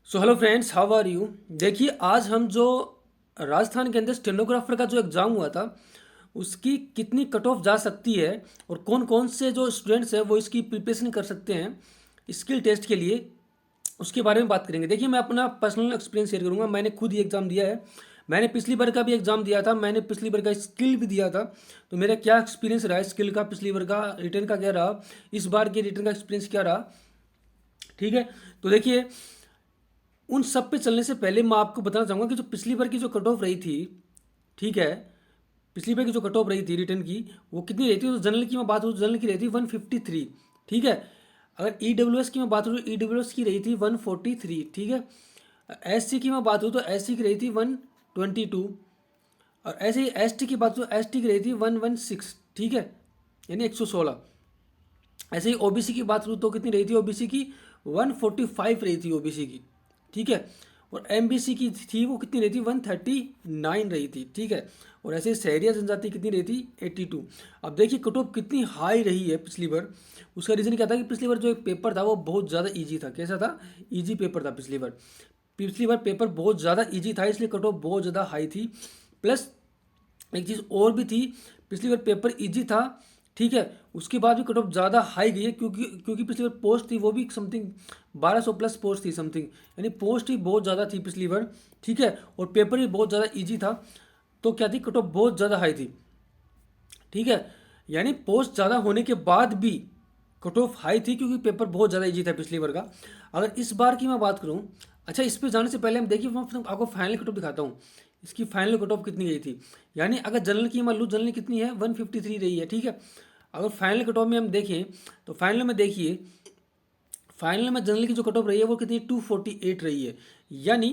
So hello friends, how are you. देखिए, आज हम जो राजस्थान के अंदर स्टेनोग्राफर का जो एग्ज़ाम हुआ था उसकी कितनी कट ऑफ जा सकती है और कौन कौन से जो स्टूडेंट्स हैं वो इसकी प्रिपरेशन कर सकते हैं स्किल टेस्ट के लिए, उसके बारे में बात करेंगे। देखिए, मैं अपना पर्सनल एक्सपीरियंस शेयर करूंगा। मैंने खुद ही एग्ज़ाम दिया है। मैंने पिछली बार का भी एग्ज़ाम दिया था, मैंने पिछली बार का स्किल भी दिया था। तो मेरा क्या एक्सपीरियंस रहा स्किल का, पिछली बार का रिटर्न का क्या रहा, इस बार के रिटर्न का एक्सपीरियंस क्या रहा। ठीक है। तो देखिए, उन सब पे चलने से पहले मैं आपको बताना चाहूँगा कि जो पिछली बार की जो कट ऑफ रही थी, ठीक है, पिछली बार की जो कट ऑफ रही थी रिटर्न की, वो कितनी रही थी। तो जनरल की मैं बात करूँ तो जनरल की रही थी 153। ठीक है। अगर ईडब्ल्यूएस की मैं बात करूँ तो ईडब्ल्यूएस की रही थी 143। ठीक है। एससी की मैं बात करूँ तो एससी की रही थी 122। और ऐसे ही एसटी की बात करूँ तो एसटी की रही थी 116। ठीक है, यानी 116। ऐसे ही ओबीसी की बात करूँ तो कितनी रही थी ओबीसी की, 145 रही थी ओबीसी की। ठीक है। और एमबीसी की थी वो कितनी रही थी, 139 रही थी। ठीक है। और ऐसे ही शहरिया जनजाति कितनी रही थी, 82। अब देखिए कट ऑफ कितनी हाई रही है पिछली बार। उसका रीज़न क्या था कि पिछली बार जो एक पेपर था वो बहुत ज़्यादा ईजी था। कैसा था, ईजी पेपर था पिछली बार। पिछली बार पेपर बहुत ज़्यादा ईजी था, इसलिए कट ऑफ बहुत ज़्यादा हाई थी। प्लस एक चीज़ और भी थी, पिछली बार पेपर इजी था। ठीक है। उसके बाद भी कट ऑफ ज़्यादा हाई गई है, क्योंकि क्योंकि पिछली बार पोस्ट थी वो भी समथिंग 1200 प्लस पोस्ट थी समथिंग, यानी पोस्ट ही बहुत ज़्यादा थी पिछली बार। ठीक है। और पेपर भी बहुत ज़्यादा इजी था। तो क्या थी, कट ऑफ बहुत ज़्यादा हाई थी। ठीक है। यानी पोस्ट ज़्यादा होने के बाद भी कट ऑफ हाई थी, क्योंकि पेपर बहुत ज़्यादा इजी था पिछली बार का। अगर इस बार की मैं बात करूँ, अच्छा, इस पे जाने से पहले हम देखिए, मैं आपको फाइनल कट ऑफ दिखाता हूँ। इसकी फाइनल कट ऑफ कितनी गई थी, यानी अगर जनरल की मान लो, जनरल कितनी है, 153 रही है। ठीक है। अगर फाइनल कट ऑफ में हम देखें तो फाइनल में देखिए, फाइनल में जनरल की जो कट ऑफ रही है वो कितनी, 248 रही है। यानी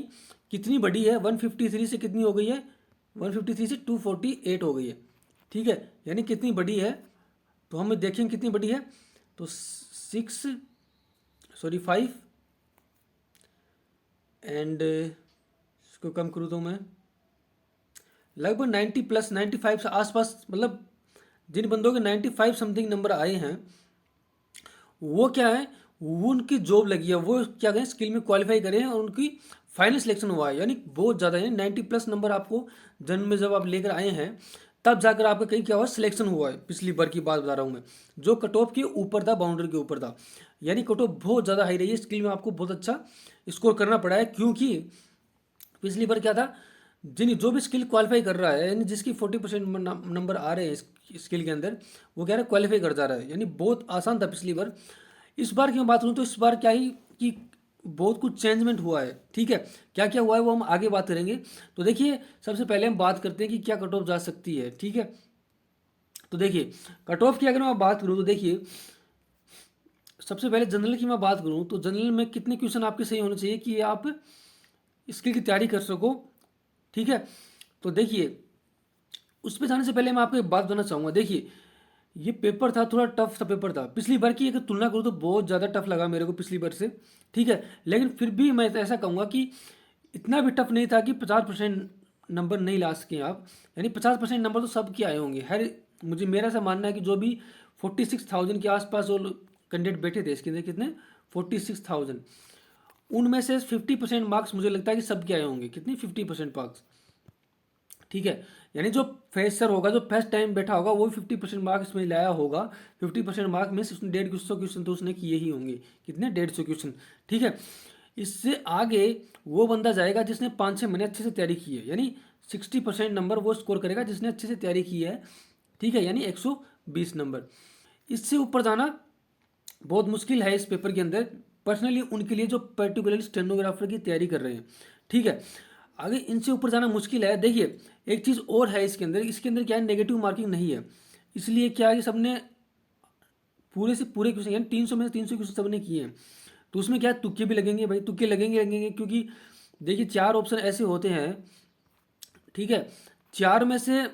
कितनी बड़ी है, 153 से कितनी हो गई है, 153 से 248 हो गई है। ठीक है। यानी कितनी बड़ी है, तो हम देखेंगे कितनी बड़ी है। तो 5 एंड इसको कम करूँ तो मैं लगभग 90 प्लस 95 से आसपास, मतलब जिन बंदों के 95 समथिंग नंबर आए हैं वो क्या है, वो उनकी जॉब लगी है, वो क्या करें, स्किल में क्वालिफाई करें और उनकी फाइनल सिलेक्शन हुआ है। यानी बहुत ज़्यादा, यानी 90 प्लस नंबर आपको जन्म में जब आप लेकर आए हैं तब जाकर आपका कहीं क्या हुआ, सिलेक्शन हुआ है। पिछली बार की बात बता रहा हूँ मैं, जो कट ऑफ के ऊपर था, बाउंड्री के ऊपर था। यानी कट ऑफ बहुत ज़्यादा हाई रही है, स्किल में आपको बहुत अच्छा स्कोर करना पड़ा है। क्योंकि पिछली बार क्या था, जिन जो भी स्किल क्वालिफाई कर रहा है, यानी जिसकी 40% नंबर आ रहे हैं स्किल के अंदर, वो क्या है, क्वालिफाई कर जा रहा है। यानी बहुत आसान था पिछली बार। इस बार की मैं बात करूँ तो इस बार क्या ही कि बहुत कुछ चेंजमेंट हुआ है। ठीक है। क्या क्या हुआ है वो हम आगे बात करेंगे। तो देखिए, सबसे पहले हम बात करते हैं कि क्या कट ऑफ जा सकती है। ठीक है। तो देखिए, कट ऑफ की अगर मैं बात करूँ तो देखिए, सबसे पहले जनरल की मैं बात करूँ तो जनरल में कितने क्वेश्चन आपके सही होने चाहिए कि आप इसकी तैयारी कर सको। ठीक है। तो देखिए, उस पर जाने से पहले मैं आपको एक बात बताना चाहूँगा। देखिए, ये पेपर था, थोड़ा टफ सा पेपर था पिछली बार की अगर तुलना करूँ तो बहुत ज़्यादा टफ लगा मेरे को पिछली बार से। ठीक है। लेकिन फिर भी मैं ऐसा कहूँगा कि इतना भी टफ नहीं था कि 50% नंबर नहीं ला सकें आप। यानी 50% नंबर तो सबके आए होंगे। हर मुझे मेरा ऐसा मानना है कि जो भी 46,000 के आसपास जो कैंडिडेट बैठे थे इसके अंदर, कितने, 46,000, उनमें से 50% मार्क्स मुझे लगता है कि सबके आए होंगे। कितनी, 50% मार्क्स। ठीक है। यानी जो फ्रेशर होगा, जो फर्स्ट टाइम बैठा होगा, वो 50% मार्क्स में लाया होगा। 50% मार्क्स में उसने 150 क्वेश्चन तो उसने किए ही होंगे। कितने, 150 क्वेश्चन। ठीक है। इससे आगे वो बंदा जाएगा जिसने 5-6 महीने अच्छे से तैयारी की है, यानी 60% नंबर वो स्कोर करेगा जिसने अच्छे से तैयारी की है। ठीक है। यानी 120 नंबर। इससे ऊपर जाना बहुत मुश्किल है इस पेपर के अंदर, पर्सनली उनके लिए जो पर्टिकुलरली स्टेनोग्राफर की तैयारी कर रहे हैं। ठीक है। आगे इनसे ऊपर जाना मुश्किल है। देखिए, एक चीज़ और है इसके अंदर क्या है, नेगेटिव मार्किंग नहीं है। इसलिए क्या है कि सबने पूरे से पूरे क्वेश्चन, यानी 300 में से 300 क्वेश्चन सबने किए हैं। तो उसमें क्या है, तुक्के भी लगेंगे भाई, तुक्के लगेंगे क्योंकि देखिए 4 ऑप्शन ऐसे होते हैं। ठीक है। 4 में से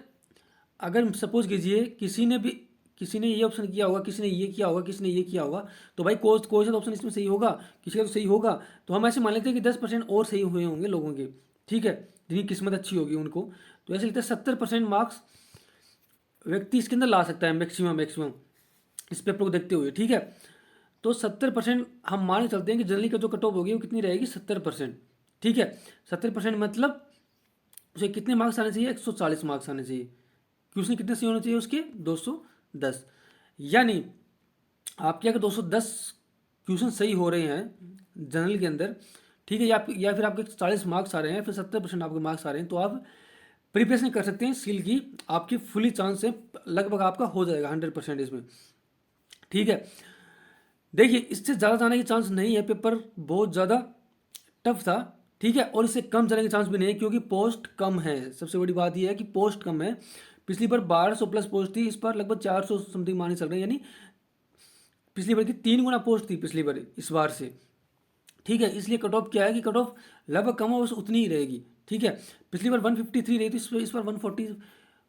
अगर सपोज कीजिए किसी ने ये ऑप्शन किया होगा, किसी ने ये किया होगा, किसी ने ये किया होगा, तो भाई कोई सा ऑप्शन इसमें सही होगा, किसी का तो सही होगा। तो हम ऐसे मान लेते हैं कि 10% और सही हुए होंगे लोगों के। ठीक है। जिनकी किस्मत अच्छी होगी उनको। तो ऐसे लगता है 70% मार्क्स व्यक्ति इसके अंदर ला सकता है, मैक्सिमम मैक्सिमम, इस पेपर को देखते हुए। ठीक है। तो 70% हम मान के चलते हैं कि जनरली का जो कट ऑफ होगी वो कितनी रहेगी, 70%। ठीक है, 70% मतलब उसे कितने मार्क्स आने चाहिए, 140 मार्क्स आने चाहिए। क्वेश्चन कितने सही होने चाहिए उसके, 210। यानी आपके अगर 210 क्वेश्चन सही हो रहे हैं जनरल के अंदर, ठीक है, या फिर आपके 40 मार्क्स आ रहे हैं, फिर 70% आपके मार्क्स आ रहे हैं, तो आप प्रिपरेशन कर सकते हैं स्किल की। आपकी फुली चांस है, लगभग आपका हो जाएगा 100% इसमें। ठीक है, देखिए इससे ज़्यादा जाने की चांस नहीं है, पेपर बहुत ज़्यादा टफ था। ठीक है, और इससे कम जाने के चांस भी नहीं है क्योंकि पोस्ट कम है। सबसे बड़ी बात यह है कि पोस्ट कम है। पिछली बार 1200 प्लस पोस्ट थी, इस बार लगभग 400 समथिंग माने चल रहे हैं, यानी पिछली बार की 3 गुना पोस्ट थी पिछली बार इस बार से। ठीक है, इसलिए कट ऑफ क्या है कि कट ऑफ लगभग कम हो, बस उतनी ही रहेगी। ठीक है, पिछली बार 153 रही थी, इस बार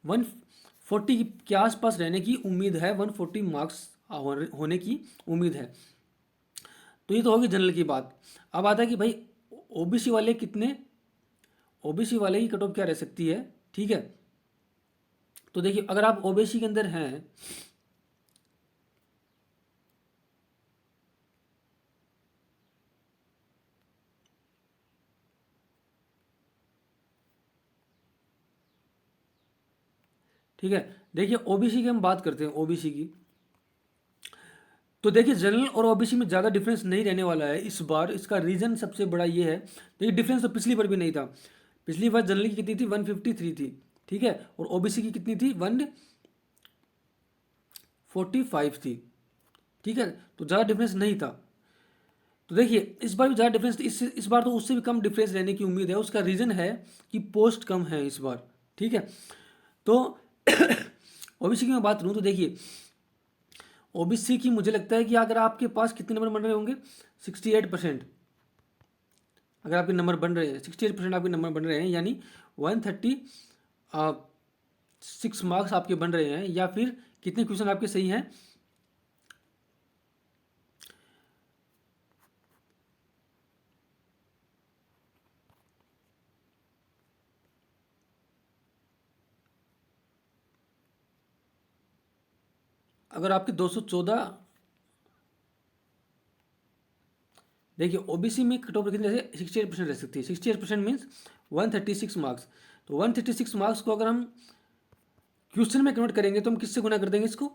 140 के आसपास रहने की उम्मीद है, 140 मार्क्स होने की उम्मीद है। तो ये तो होगी जनरल की बात। अब आता है कि भाई ओबीसी वाले कितने, ओबीसी वाले की कट ऑफ क्या रह सकती है। ठीक है, तो देखिए अगर आप ओबीसी के अंदर हैं, ठीक है, देखिए ओबीसी की हम बात करते हैं, ओबीसी की तो देखिए जनरल और ओबीसी में ज़्यादा डिफरेंस नहीं रहने वाला है इस बार। इसका रीज़न सबसे बड़ा ये है, देखिए डिफरेंस तो पिछली बार भी नहीं था। पिछली बार जनरल की कितनी थी, 153 थी। ठीक है, और ओबीसी की कितनी थी, 145 थी। ठीक है, तो ज़्यादा डिफरेंस नहीं था। तो देखिए इस बार भी ज़्यादा डिफरेंस, इस बार तो उससे भी कम डिफरेंस रहने की उम्मीद है। उसका रीज़न है कि पोस्ट कम है इस बार। ठीक है, तो ओबीसी की मैं बात करूँ तो देखिए ओबीसी की मुझे लगता है कि अगर आपके पास कितने नंबर बन रहे होंगे, 68%। अगर आपके नंबर बन रहे हैं 68% आपके नंबर बन रहे हैं, यानी 136 मार्क्स आपके बन रहे हैं, या फिर कितने क्वेश्चन आपके सही हैं, अगर आपके 214, देखिए ओबीसी में कट ऑफ कितने जैसे 68% रह सकती है। 68% मीन्स 136 मार्क्स। तो 136 मार्क्स को अगर हम क्वेश्चन में कन्वर्ट करेंगे तो हम किससे गुना कर देंगे इसको,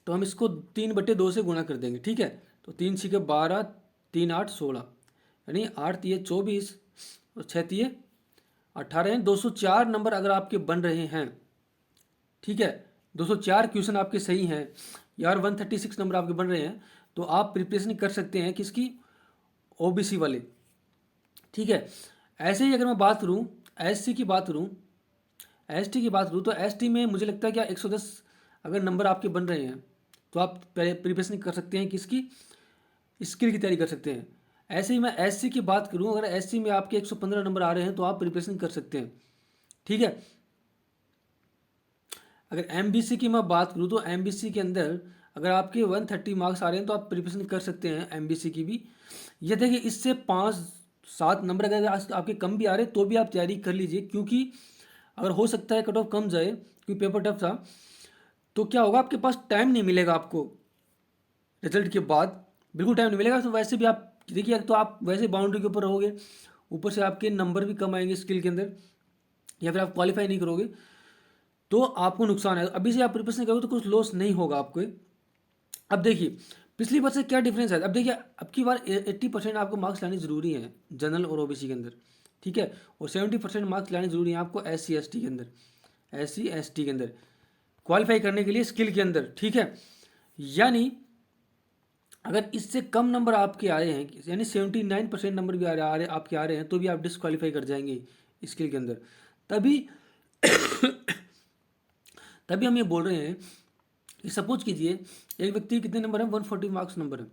तो हम इसको 3/2 से गुना कर देंगे। ठीक है, तो 3 छः 12, 3 8 16, यानी 8 3 24 और 6 3 18, 204 नंबर अगर आपके बन रहे हैं। ठीक है, 204 क्वेश्चन आपके सही हैं यार, 136 नंबर आपके बन रहे हैं, तो आप प्रिपरेशन कर सकते हैं किसकी, ओबीसी वाले। ठीक है, ऐसे ही अगर मैं बात करूँ एससी की बात करूँ, एसटी की बात करूँ तो एसटी में मुझे लगता है क्या 110 अगर नंबर आपके बन रहे हैं तो आप प्रिपरेशन कर सकते हैं किसकी, स्किल की तैयारी कर सकते हैं। ऐसे ही मैं एससी की बात करूँ, अगर एससी में आपके 115 नंबर आ रहे हैं तो आप प्रिपरेशन कर सकते हैं। ठीक है, अगर एमबीसी की मैं बात करूँ तो एमबीसी के अंदर अगर आपके 130 मार्क्स आ रहे हैं तो आप प्रिपरेशन कर सकते हैं एमबीसी की भी। ये देखिए इससे 5-7 नंबर अगर आपके कम भी आ रहे हैं तो भी आप तैयारी कर लीजिए, क्योंकि अगर हो सकता है कट ऑफ कम जाए क्योंकि पेपर टफ था, तो क्या होगा आपके पास टाइम नहीं मिलेगा आपको रिजल्ट के बाद, बिल्कुल टाइम नहीं मिलेगा। तो वैसे भी आप देखिए, तो आप वैसे बाउंड्री के ऊपर रहोगे, ऊपर से आपके नंबर भी कम आएंगे स्किल के अंदर, या फिर आप क्वालिफाई नहीं करोगे तो आपको नुकसान है। अभी से आप प्रिपरेशन करोगे तो कुछ लॉस नहीं होगा आपको। अब देखिए पिछली बार से क्या डिफरेंस है। अब देखिए अब की बार 80% आपको मार्क्स लाने ज़रूरी हैं जनरल और ओबीसी के अंदर। ठीक है, और 70% मार्क्स लाने ज़रूरी हैं आपको SC ST के अंदर, SC ST के अंदर क्वालिफाई करने के लिए स्किल के अंदर। ठीक है, यानी अगर इससे कम नंबर आपके आए हैं, यानी 79% नंबर भी आपके आ रहे हैं, तो भी आप डिसक्वालीफाई कर जाएंगे स्किल के अंदर। तभी तभी हम ये बोल रहे हैं कि सपोज कीजिए एक व्यक्ति कितने नंबर है, 140 मार्क्स नंबर है,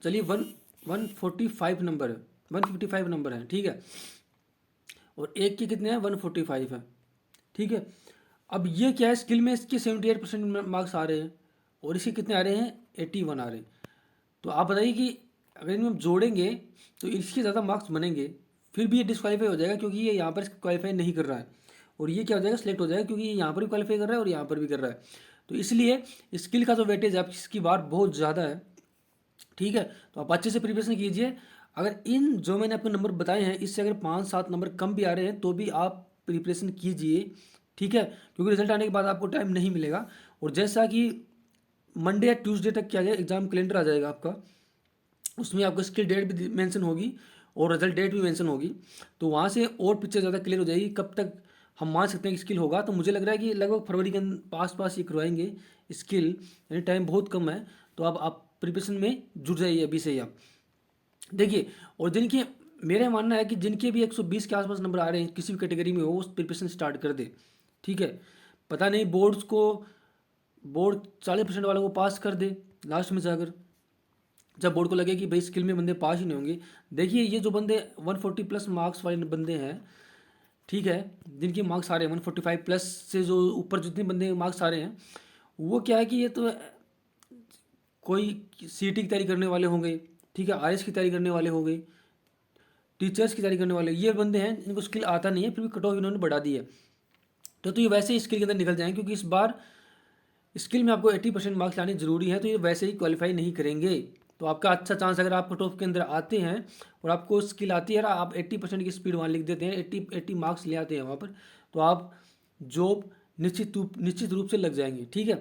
चलिए 145 नंबर है, 155 नंबर है। ठीक है, और एक के कितने हैं, 145 है। ठीक है, अब ये क्या है, स्किल में इसके 78% मार्क्स आ रहे हैं और इसके कितने आ रहे हैं, 81 आ रहे हैं। तो आप बताइए कि अगर इनमें हम जोड़ेंगे तो इसके ज़्यादा मार्क्स बनेंगे, फिर भी ये डिस्क्वालीफाई हो जाएगा क्योंकि ये यहाँ पर क्वालिफाई नहीं कर रहा है, और ये क्या हो जाएगा, सिलेक्ट हो जाएगा क्योंकि ये यहाँ पर भी क्वालिफाई कर रहा है और यहाँ पर भी कर रहा है। तो इसलिए स्किल का जो वेटेज है आपकी बार बहुत ज़्यादा है, ठीक है। तो आप अच्छे से प्रिपरेशन कीजिए। अगर इन जो मैंने आपको नंबर बताए हैं इससे अगर 5-7 नंबर कम भी आ रहे हैं तो भी आप प्रिपरेशन कीजिए, ठीक है, क्योंकि रिजल्ट आने के बाद आपको टाइम नहीं मिलेगा। और जैसा कि मंडे या ट्यूसडे तक क्या है एग्जाम कैलेंडर आ जाएगा आपका, उसमें आपको स्किल डेट भी मेंशन होगी और रिजल्ट डेट भी मेंशन होगी, तो वहाँ से और पिक्चर ज़्यादा क्लियर हो जाएगी कब तक हम मान सकते हैं कि स्किल होगा। तो मुझे लग रहा है कि लगभग फरवरी के पास पास ये करवाएंगे स्किल, यानी टाइम बहुत कम है। तो अब आप प्रिपरेशन में जुट जाइए अभी से ही आप देखिए। और जिनके, मेरा मानना है कि जिनके भी 120 के आसपास नंबर आ रहे हैं किसी भी कैटेगरी में, वो प्रिपरेशन स्टार्ट कर दे, ठीक है। पता नहीं बोर्ड 40% वालों को पास कर दे लास्ट में जाकर, जब बोर्ड को लगे कि भाई स्किल में बंदे पास ही नहीं होंगे। देखिए ये जो बंदे 140 प्लस मार्क्स वाले बंदे हैं, ठीक है, जिनके मार्क्स आ रहे हैं 145 प्लस से जो ऊपर जितने बंदे मार्क्स आ रहे हैं, वो क्या है कि ये तो कोई सीटी की तैयारी करने वाले होंगे, ठीक है, आईएएस की तैयारी करने वाले होंगे, टीचर्स की तैयारी करने वाले, ये बंदे हैं इनको स्किल आता नहीं है फिर भी कट ऑफ इन्होंने बढ़ा दी है। तो ये वैसे ही स्किल के अंदर निकल जाएंगे, क्योंकि इस बार स्किल में आपको 80% मार्क्स लाने जरूरी है, तो ये वैसे ही क्वालिफाई नहीं करेंगे। तो आपका अच्छा चांस, अगर आप कट ऑफ के अंदर आते हैं और आपको स्किल आती है, आप 80% की स्पीड वहाँ लिख देते हैं, 80 मार्क्स ले आते हैं वहाँ पर, तो आप जॉब निश्चित रूप से लग जाएंगे, ठीक है।